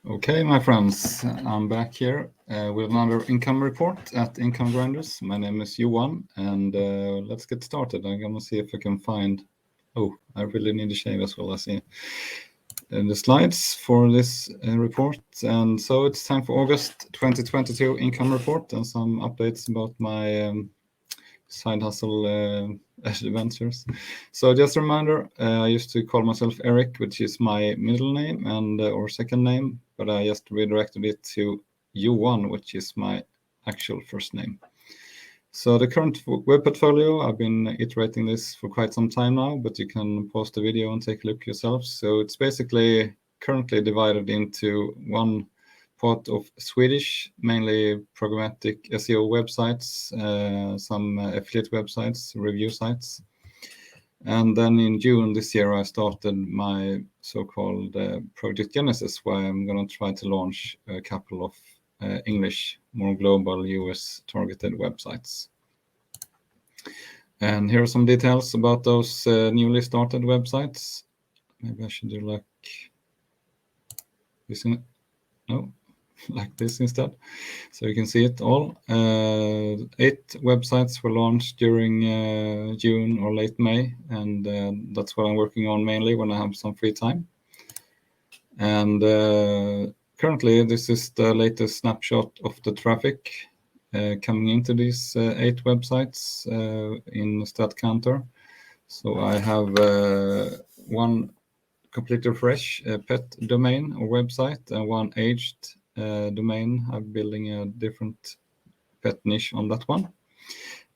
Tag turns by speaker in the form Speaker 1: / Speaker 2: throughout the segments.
Speaker 1: Okay, my friends, I'm back here with another income report at Income Grinders. My name is Johan, and let's get started. I'm gonna see if I can find. Oh, I really need to shave as well. I see the slides for this report, and so it's time for August 2022 income report and some updates about my side hustle adventures. So just a reminder, I used to call myself Eric, which is my middle name and or second name, but I just redirected it to Johan, which is my actual first name. So the current web portfolio, I've been iterating this for quite some time now, but you can pause the video and take a look yourself. So it's basically currently divided into one part of Swedish, mainly programmatic SEO websites, some affiliate websites, review sites. And then in June this year, I started my so-called Project Genesis, where I'm going to try to launch a couple of English, more global US targeted websites. And here are some details about those newly started websites. Maybe I should do like this. No, like this instead. So you can see it all. 8 websites were launched during June or late May, and that's what I'm working on mainly when I have some free time. And currently, this is the latest snapshot of the traffic coming into these 8 websites in StatCounter. So I have one completely fresh pet domain or website and one aged domain. I'm building a different pet niche on that one.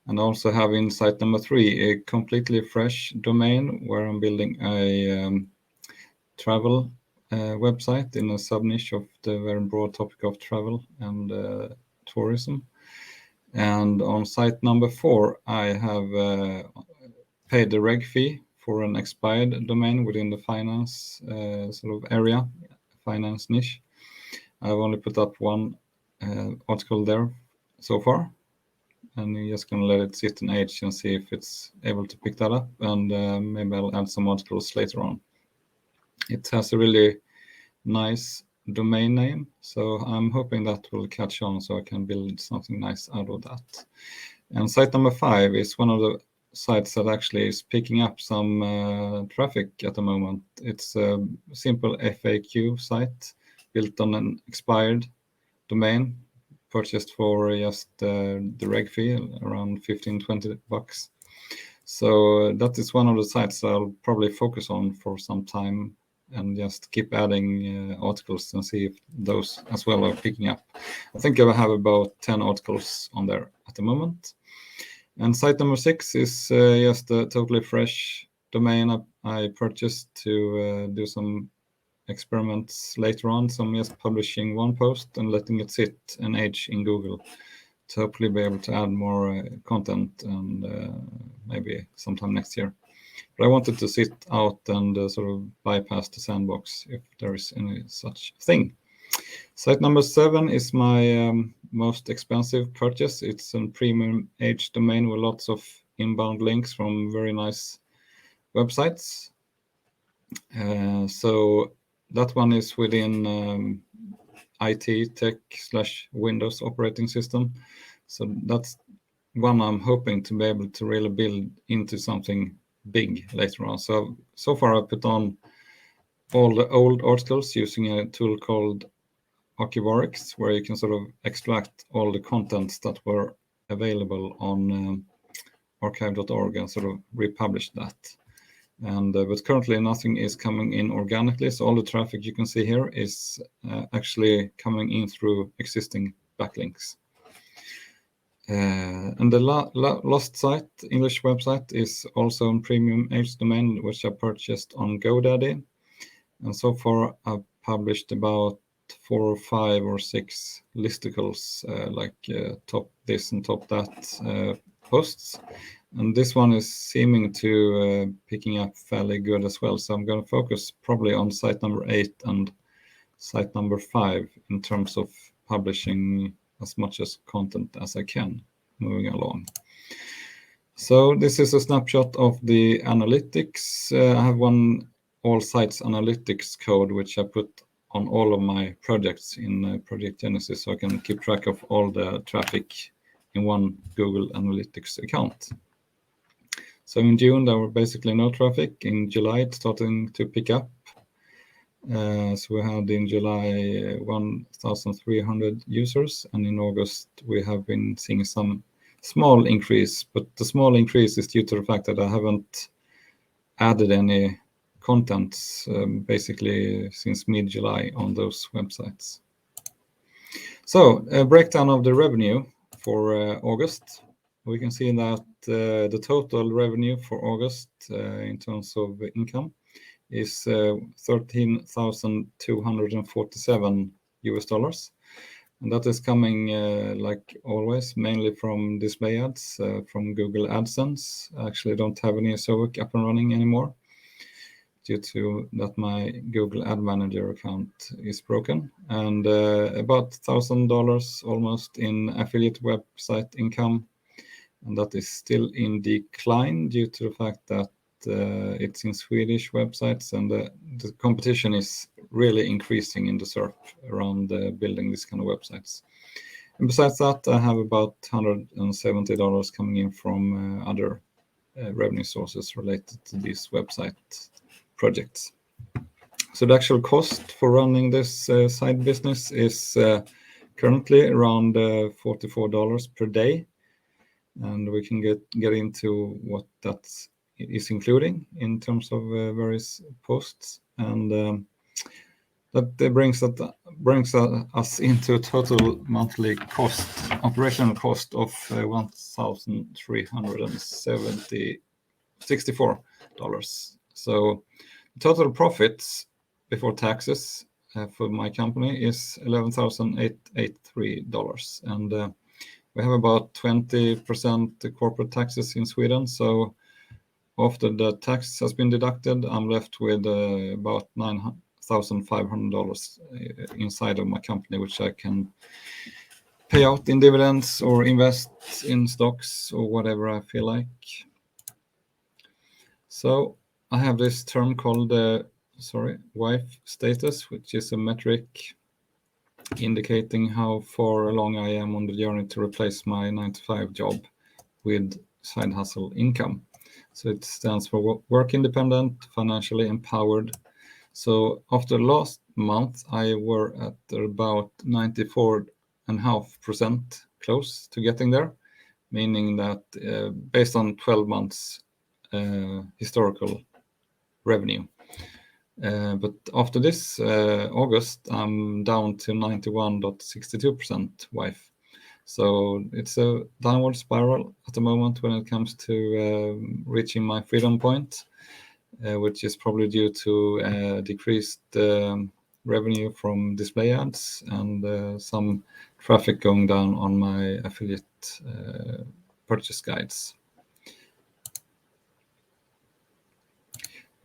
Speaker 1: And also have in site number 3 a completely fresh domain where I'm building a travel website in a sub niche of the very broad topic of travel and tourism. And on site number 4, I have paid the reg fee for an expired domain within the finance sort of area, finance niche. I've only put up one article there so far, and I'm just going to let it sit and age and see if it's able to pick that up, and maybe I'll add some articles later on. It has a really nice domain name, so I'm hoping that will catch on so I can build something nice out of that. And site number 5 is one of the sites that actually is picking up some traffic at the moment. It's a simple FAQ site built on an expired domain, purchased for just the reg fee, around $15-20. So that is one of the sites I'll probably focus on for some time and just keep adding articles and see if those as well are picking up. I think I have about 10 articles on there at the moment. And site number 6 is just a totally fresh domain I purchased to do some experiments later on. So I'm just publishing one post and letting it sit and age in Google to hopefully be able to add more content and maybe sometime next year. But I wanted to sit out and sort of bypass the sandbox if there is any such thing. Site number 7 is my most expensive purchase. It's a premium age domain with lots of inbound links from very nice websites. So that one is within IT tech / Windows operating system. So that's one I'm hoping to be able to really build into something big later on. So far I've put on all the old articles using a tool called Archivarix, where you can sort of extract all the contents that were available on archive.org and sort of republish that. And but currently nothing is coming in organically, so all the traffic you can see here is actually coming in through existing backlinks. And the last site, English website, is also a premium age domain, which I purchased on GoDaddy. And so far I've published about 4 or 5 or 6 listicles, like top this and top that posts. And this one is seeming to picking up fairly good as well. So I'm going to focus probably on site number 8 and site number 5 in terms of publishing as much as content as I can moving along. So this is a snapshot of the analytics. I have one all sites analytics code, which I put on all of my projects in Project Genesis, so I can keep track of all the traffic in one Google Analytics account. So in June, there were basically no traffic. In July, it's starting to pick up. So we had in July 1,300 users, and in August we have been seeing some small increase, but the small increase is due to the fact that I haven't added any contents basically since mid-July on those websites. So a breakdown of the revenue for August. We can see that the total revenue for August in terms of income is $13,247, and that is coming like always mainly from display ads from Google AdSense. I actually don't have any SEO up and running anymore due to that my Google Ad Manager account is broken, and about $1,000 almost in affiliate website income, and that is still in decline due to the fact that it's in Swedish websites, and the competition is really increasing in the SERP around building this kind of websites. And besides that, I have about $170 coming in from other revenue sources related to these website projects. So the actual cost for running this side business is currently around $44 per day, and we can get into what that is including in terms of various posts, and that brings us into a total monthly cost, operational cost of $1,364. So total profits before taxes for my company is $11,883, and we have about 20% corporate taxes in Sweden. So after the tax has been deducted, I'm left with about $9,500 inside of my company, which I can pay out in dividends or invest in stocks or whatever I feel like. So I have this term called wife status, which is a metric indicating how far along I am on the journey to replace my 9-to-5 job with side hustle income. So it stands for work independent, financially empowered. So after last month, I were at about 94.5% close to getting there, meaning that based on 12 months historical revenue. But after this August, I'm down to 91.62% wife. So it's a downward spiral at the moment when it comes to reaching my freedom point, which is probably due to decreased revenue from display ads and some traffic going down on my affiliate purchase guides.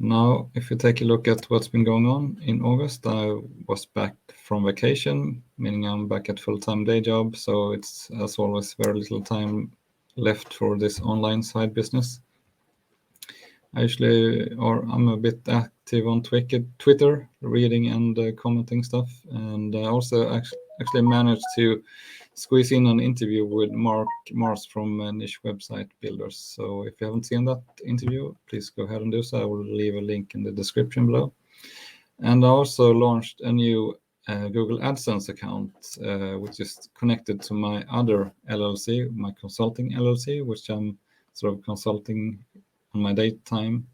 Speaker 1: Now, if you take a look at what's been going on in August, I was back from vacation, meaning I'm back at full-time day job. So it's, as always, very little time left for this online side business. I'm a bit active on Twitter, reading and commenting stuff. And I also actually managed to squeeze in an interview with Mark from Niche Website Builders. So if you haven't seen that interview, please go ahead and do so. I will leave a link in the description below. And I also launched a new Google AdSense account, which is connected to my other LLC, my Consulting LLC, which I'm sort of consulting on my daytime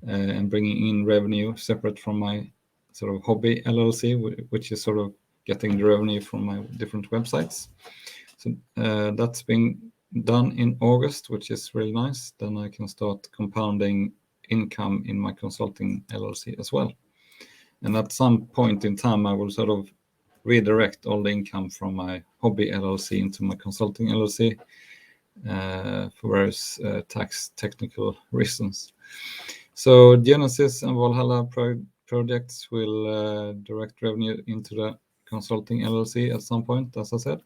Speaker 1: and bringing in revenue separate from my sort of hobby LLC, which is sort of getting the revenue from my different websites. So that's been done in August, which is really nice. Then I can start compounding income in my Consulting LLC as well. And at some point in time, I will sort of redirect all the income from my hobby LLC into my Consulting LLC for various tax technical reasons. So Genesis and Valhalla projects will direct revenue into the Consulting LLC at some point, as I said.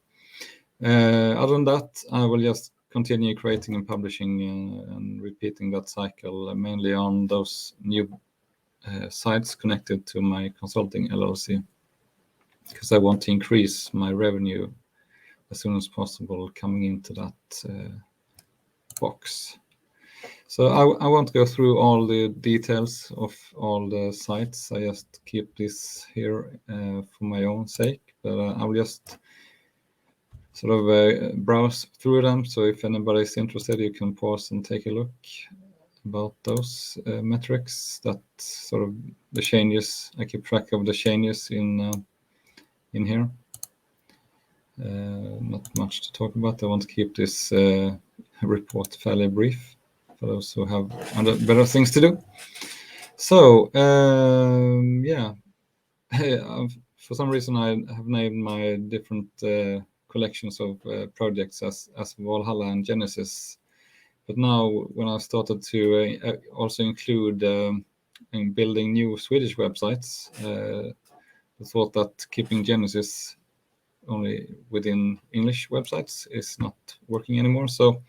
Speaker 1: Other than that, I will just continue creating and publishing and repeating that cycle, mainly on those new sites connected to my Consulting LLC, because I want to increase my revenue as soon as possible coming into that box. So I won't go through all the details of all the sites. I just keep this here for my own sake, but I'll just sort of browse through them. So if anybody is interested, you can pause and take a look about those metrics. That sort of the changes. I keep track of the changes in here. Not much to talk about. I want to keep this report fairly brief for those who have better things to do. So yeah, for some reason I have named my different collections of projects as Valhalla and Genesis. But now when I started to also include in building new Swedish websites, I thought that keeping Genesis only within English websites is not working anymore. So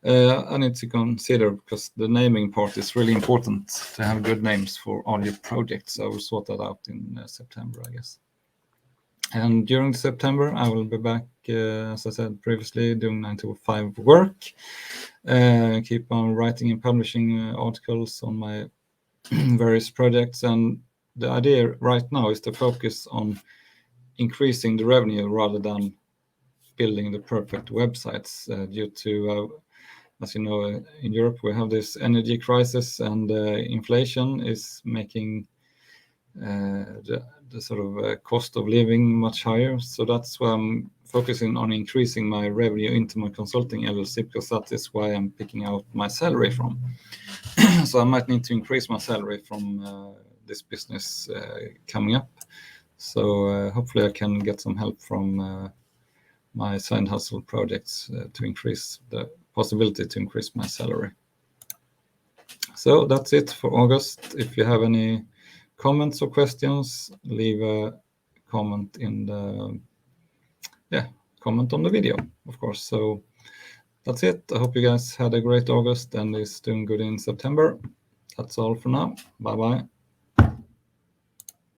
Speaker 1: I need to consider, because the naming part is really important to have good names for all your projects. I will sort that out in September, I guess. And during September, I will be back, as I said previously, doing 9 to 5 work. Keep on writing and publishing articles on my various projects. And the idea right now is to focus on increasing the revenue rather than building the perfect websites, due to, as you know, in Europe we have this energy crisis, and inflation is making the sort of cost of living much higher. So that's why I'm focusing on increasing my revenue into my Consulting LLC, because that is why I'm picking out my salary from. So I might need to increase my salary from this business coming up. So hopefully I can get some help from my side hustle projects to increase the possibility to increase my salary. So that's it for August. If you have any comments or questions, leave a comment in the comment on the video, of course. So that's it. I hope you guys had a great August and is doing good in September. That's all for now. Bye bye.